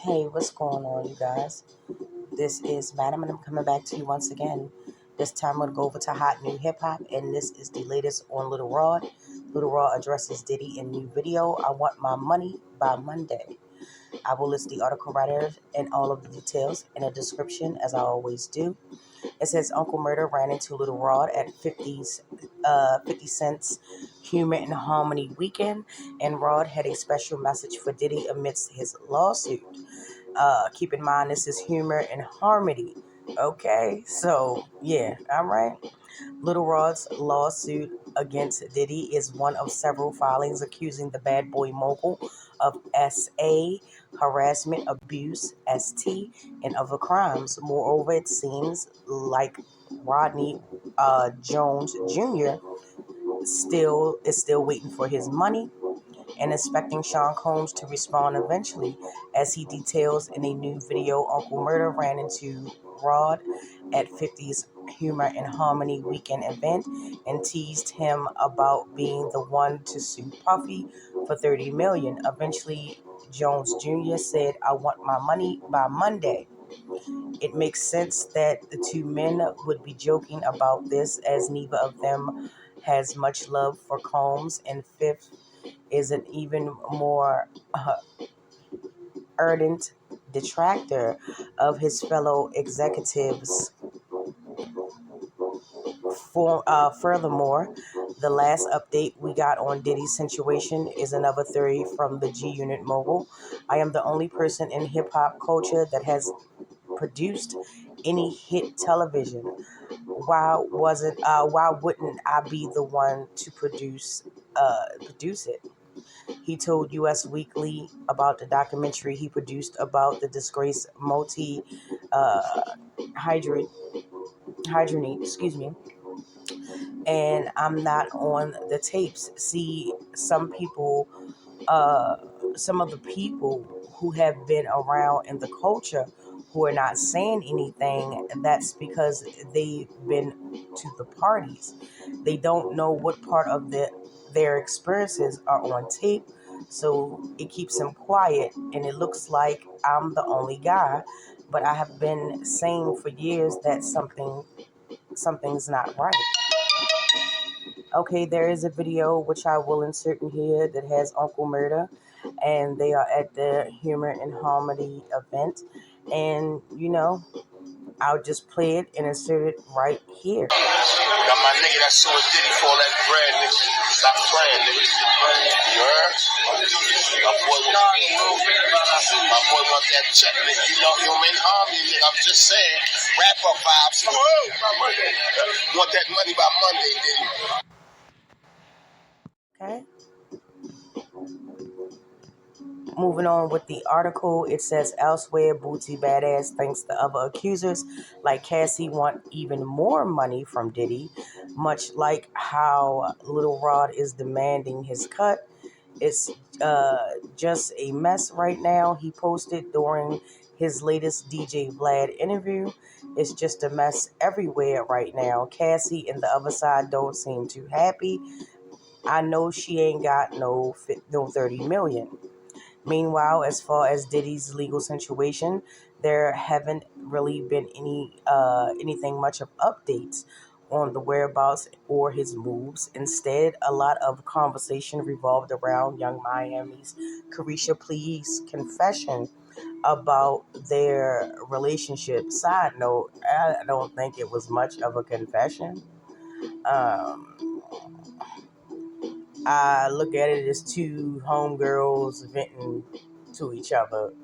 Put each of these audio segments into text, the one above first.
Hey, what's going on, you guys? This is Madam, and I'm coming back to you once again. This time, we'll go over to Hot New Hip Hop, and this is the latest on Little Rod. Little Rod addresses Diddy in new video. I want my money by Monday. I will list the article writer and all of the details in a description, as I always do. It says Uncle Murder ran into Little Rod at 50 Cent's Humor and Harmony weekend, and Rod had a special message for Diddy amidst his lawsuit. Keep in mind, this is Humor and Harmony. Okay, so yeah, all right. Little Rod's lawsuit against Diddy is one of several filings accusing the bad boy mogul of SA, harassment, abuse, ST, and other crimes. Moreover, it seems like Rodney Jones Jr. still waiting for his money and expecting Sean Combs to respond eventually, as he details in a new video. Uncle Murder ran into Rod at 50's Humor and Harmony weekend event and teased him about being the one to sue Puffy for $30 million. Eventually, Jones Jr. said, "I want my money by Monday." It makes sense that the two men would be joking about this, as neither of them has much love for Combs, and Fifth is an even more ardent detractor of his fellow executives. Furthermore, the last update we got on Diddy's situation is another theory from the G Unit mogul. I am the only person in hip hop culture that has produced any hit television. Why wouldn't I be the one to produce it? He told US Weekly about the documentary he produced about the disgraced multi hydrate, excuse me, and I'm not on the tapes. See, some of the people who have been around in the culture who are not saying anything, that's because they've been to the parties. They don't know what part of their experiences are on tape, so it keeps them quiet, and it looks like I'm the only guy. But I have been saying for years that something's not right. Okay, there is a video which I will insert in here that has Uncle Murder, and they are at the Humor and Harmony event. And I'll just play it and insert it right here. Got my nigga that suing Diddy for all that bread, nigga. Stop playing, nigga. You heard? My boy want that check, nigga. You know human harmony, nigga. I'm just saying. Wrap up vibes. Whoa! Want that money by Monday, Diddy. Okay. Moving on with the article, it says elsewhere, Bootsy Badass thinks the other accusers, like Cassie, want even more money from Diddy, much like how Little Rod is demanding his cut. It's just a mess right now, he posted during his latest DJ Vlad interview. It's just a mess everywhere right now. Cassie and the other side don't seem too happy. I know she ain't got no 30 million. Meanwhile, as far as Diddy's legal situation, there haven't really been anything much of updates on the whereabouts or his moves. Instead, a lot of conversation revolved around Young Miami's Carisha Please confession about their relationship. Side note, I don't think it was much of a confession. Um, I look at it as two homegirls venting to each other.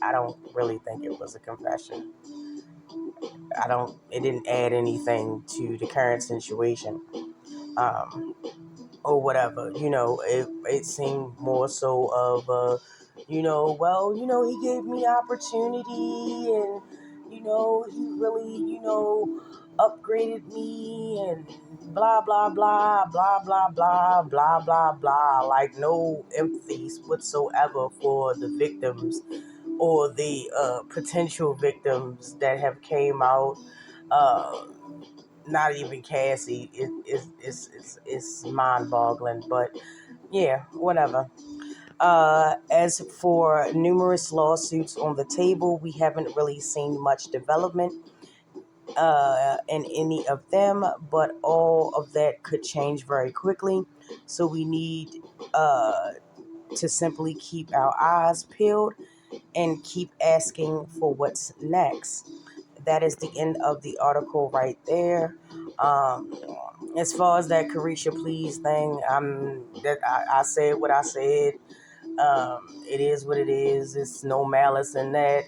I don't really think it was a confession. It didn't add anything to the current situation. Um, or whatever. It seemed more so of he gave me opportunity, and he really, upgraded me, and blah blah blah blah blah blah blah blah blah, like no empathy whatsoever for the victims or the potential victims that have came out. Not even Cassie. It's mind-boggling, but yeah, whatever. As for numerous lawsuits on the table, we haven't really seen much development in any of them, but all of that could change very quickly. So we need uh, to simply keep our eyes peeled and keep asking for what's next. That is the end of the article right there. Um, as far as that Carisha Please thing, I said what I said. It is what it is. It's no malice in that.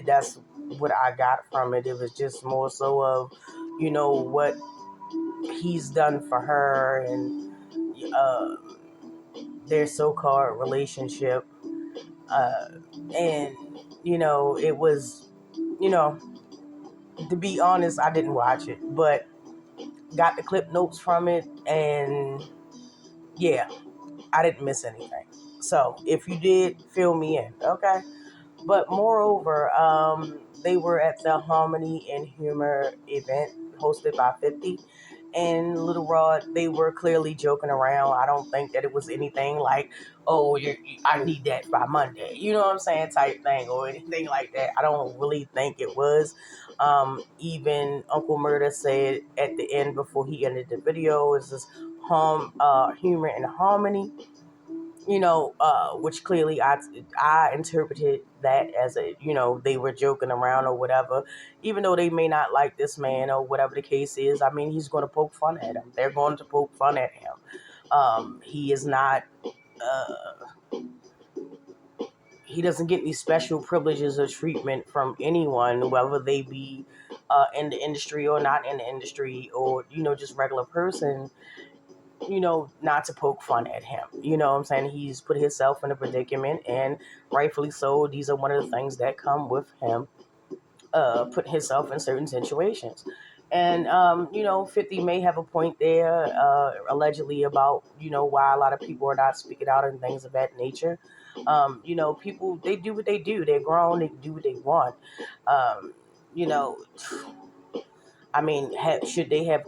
That's what I got from it. It was just more so of, what he's done for her and uh, their so-called relationship. Uh, and it was, you know, to be honest, I didn't watch it, but got the clip notes from it, and yeah, I didn't miss anything. So if you did, fill me in, okay? But moreover, they were at the Harmony and Humor event hosted by 50 and Little Rod. They were clearly joking around. I don't think that it was anything like, oh, I need that by Monday. You know what I'm saying? Type thing or anything like that. I don't really think it was. Even Uncle Murda said at the end before he ended the video, is this humor and harmony, which clearly I interpreted that as they were joking around or whatever, even though they may not like this man or whatever the case is. I mean, he's going to poke fun at him. They're going to poke fun at him. He is not, he doesn't get any special privileges or treatment from anyone, whether they be in the industry or not in the industry, or, just regular person, not to poke fun at him. You know what I'm saying? He's put himself in a predicament, and rightfully so. These are one of the things that come with him putting himself in certain situations. And, 50 may have a point there, allegedly, about, why a lot of people are not speaking out and things of that nature. People, they do what they do. They're grown. They do what they want. Um, you know, I mean, should they have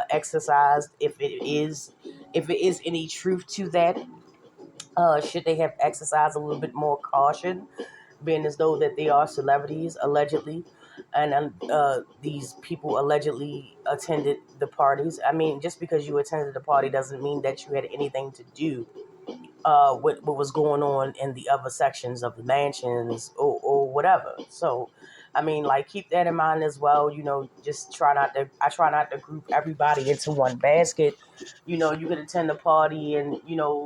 exercised, if it is any truth to that? Should they have exercised a little bit more caution, being as though that they are celebrities allegedly, and these people allegedly attended the parties? I mean, just because you attended the party doesn't mean that you had anything to do what was going on in the other sections of the mansions, or whatever. So, I mean, like, keep that in mind as well. Just I try not to group everybody into one basket. You could attend a party and,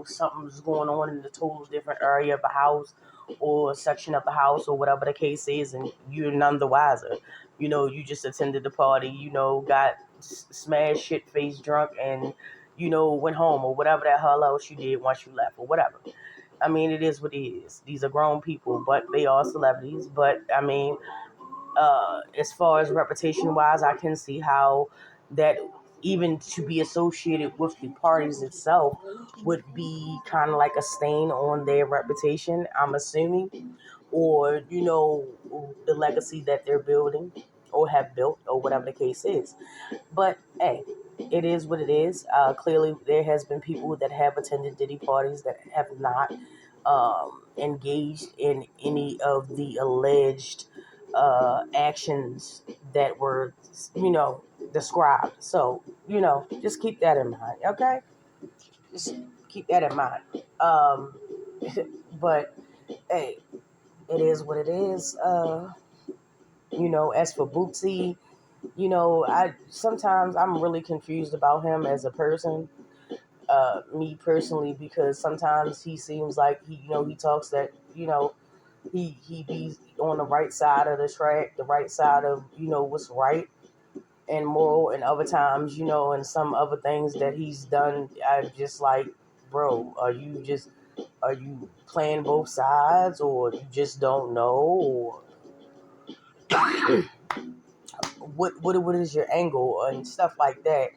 something's going on in the total different area of the house or a section of the house or whatever the case is, and you're none the wiser. You just attended the party, got smashed, shit faced drunk, and went home or whatever the hell else you did once you left or whatever. I mean, it is what it is. These are grown people, but they are celebrities. But I mean, as far as reputation wise, I can see how that, even to be associated with the parties itself, would be kind of like a stain on their reputation, I'm assuming, or, the legacy that they're building or have built or whatever the case is. But hey, it is what it is. Clearly, there has been people that have attended Diddy parties that have not engaged in any of the alleged actions that were, described. So, just keep that in mind, okay? Just keep that in mind. Um, but hey, it is what it is. As for Bootsy, I sometimes I'm really confused about him as a person. Me personally, because sometimes he seems like he talks that he be on the right side of the track, the right side of what's right and moral, and other times and some other things that he's done, I just like, bro, are you playing both sides, or you just don't know, or what is your angle and stuff like that.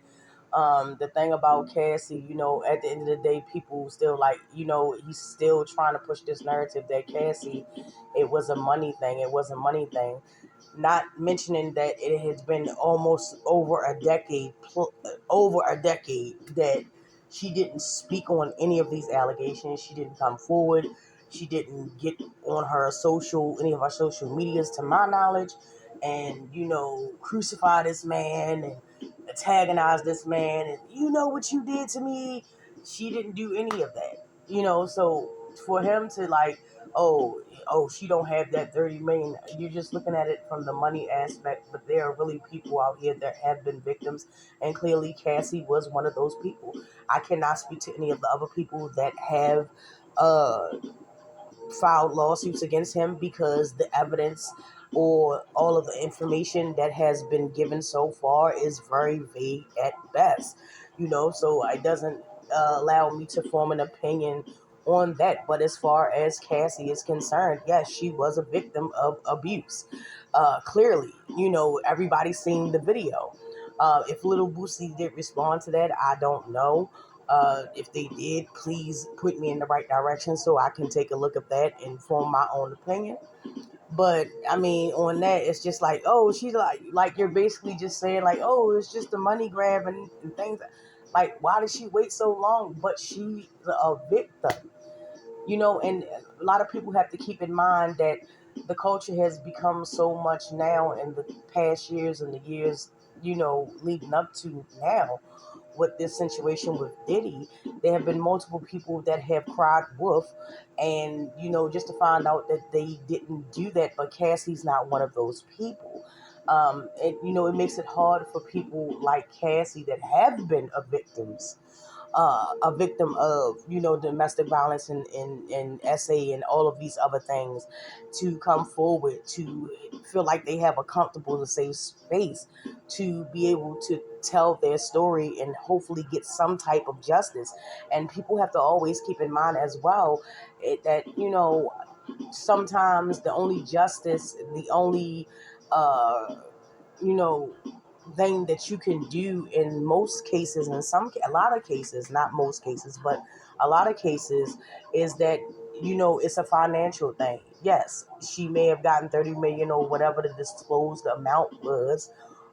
The thing about Cassie, at the end of the day, people still like, he's still trying to push this narrative that Cassie, it was a money thing. It was a money thing. Not mentioning that it has been almost over a decade that She didn't speak on any of these allegations. She didn't come forward. She didn't get on any of our social medias, to my knowledge, and crucify this man and antagonize this man and what you did to me. She didn't do any of that. So for him to she don't have that 30 million, you're just looking at it from the money aspect, but there are really people out here that have been victims, and clearly Cassie was one of those people. I cannot speak to any of the other people that have uh filed lawsuits against him, because the evidence or all of the information that has been given so far is very vague at best. So it doesn't allow me to form an opinion on that. But as far as Cassie is concerned, yes, she was a victim of abuse. Clearly, everybody's seen the video. If Little Boosie did respond to that, I don't know. If they did, please put me in the right direction so I can take a look at that and form my own opinion. But I mean, on that, it's just like, oh, she's like you're basically just saying like, oh, it's just a money grab and things. Like, why did she wait so long? But she's a victim. And a lot of people have to keep in mind that the culture has become so much now in the past years and the years, leading up to now with this situation with Diddy. There have been multiple people that have cried wolf, and just to find out that they didn't do that. But Cassie's not one of those people. And it makes it hard for people like Cassie that have been a victim of domestic violence and SA and all of these other things, to come forward, to feel like they have a comfortable and safe space to be able to tell their story and hopefully get some type of justice. And people have to always keep in mind as well, that sometimes the only justice, the only uh you know thing that you can do in most cases, a lot of cases, not most cases, but a lot of cases, is that it's a financial thing. Yes, she may have gotten 30 million or whatever the disclosed amount was,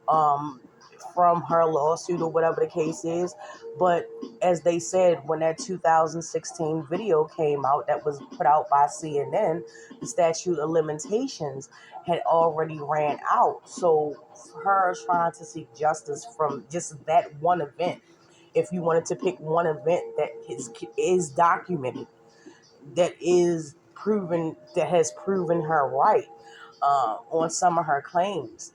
um from her lawsuit or whatever the case is. But as they said, when that 2016 video came out that was put out by CNN, the statute of limitations had already ran out. So her trying to seek justice from just that one event, if you wanted to pick one event that is documented, that has proven her right on some of her claims,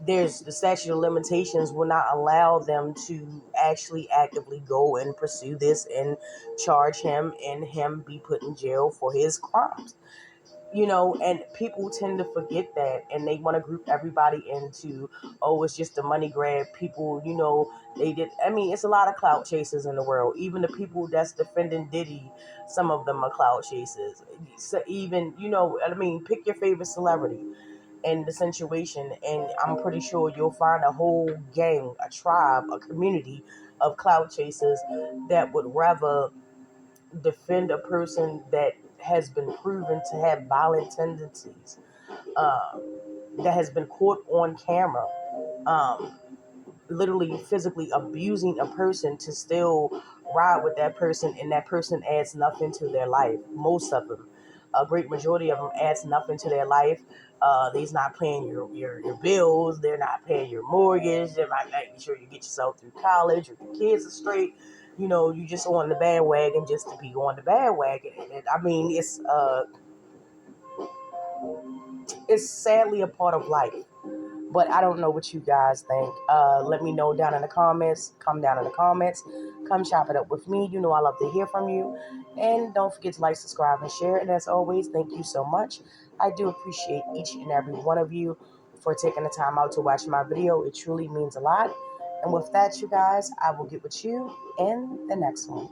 there's the statute of limitations will not allow them to actually actively go and pursue this and charge him and him be put in jail for his crimes. And people tend to forget that, and they want to group everybody into, oh, it's just a money grab. People, it's a lot of clout chasers in the world. Even the people that's defending Diddy, some of them are clout chasers. So even, pick your favorite celebrity in the situation, and I'm pretty sure you'll find a whole gang, a tribe, a community of clout chasers that would rather defend a person that has been proven to have violent tendencies, uh, that has been caught on camera, um, literally physically abusing a person, to still ride with that person, and that person adds nothing to their life. Most of them, a great majority of them, adds nothing to their life. They're not paying your bills. They're not paying your mortgage. They're not making sure you get yourself through college, or your kids are straight. You just on the bandwagon just to be on the bandwagon. And I mean, it's sadly a part of life. But I don't know what you guys think. Let me know down in the comments. Come down in the comments. Come chop it up with me. I love to hear from you. And don't forget to like, subscribe, and share. And as always, thank you so much. I do appreciate each and every one of you for taking the time out to watch my video. It truly means a lot. And with that, you guys, I will get with you in the next one.